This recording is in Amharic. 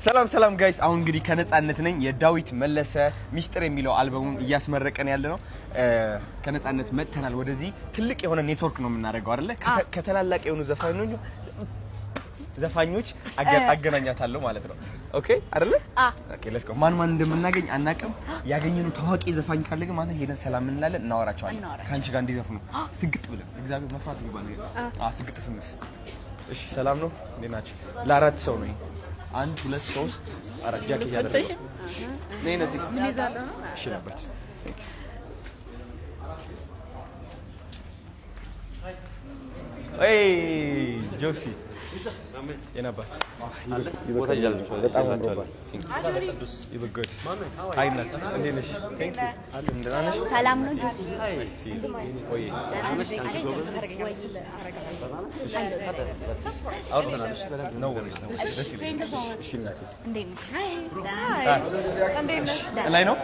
ሰላም ሰላም ጋይስ አሁን እንግዲህ ከነጻነት ነኝ የዳዊት መለሰ ሚስጥር የሚለው አልበሙን እያስመረቀን ያለ ነው ከነጻነት መተናል ወደዚህ ትልቅ የሆነ ኔትወርክ ነው የምናደርገው አይደለ ከተላላቅ የሆኑ ዘፋኞች አገናኛታለሁ ማለት ነው ኦኬ አይደለ ኦኬ ሌትስ ጎ ማን እንደምናገኝ አናቀም ያገኘነው ታዋቂ ዘፋኝ ካለ ግን ማለት ሄደን ሰላም እንላለን እናወራቸዋለን ካንቺ ጋር እንዲዘፍኑ ስግጥ ብለን እግዚአብሔር መፍራት ይባል ስግጥ ፍምስ እሺ ሰላም ነው እንዴናችሁ ለአራት ሰው ነው 1 2 3 4 ጃኬት ያደረገ ነይ ነዚህ ምን ይዛል ነው እሺ ነበር አይ ጆሲ የነበር አለ ቦታ ይላል በጣም አምሮባል you look good አይ ናት እንዴነሽ thank you አለ እንደናነሽ ሰላም ነው ጆሲ እሺ ወይ አውርተናልሽ ነው ወይስ ነው ደስ ይላል እሺ እናቴ እንዴነሽ ላይ ነው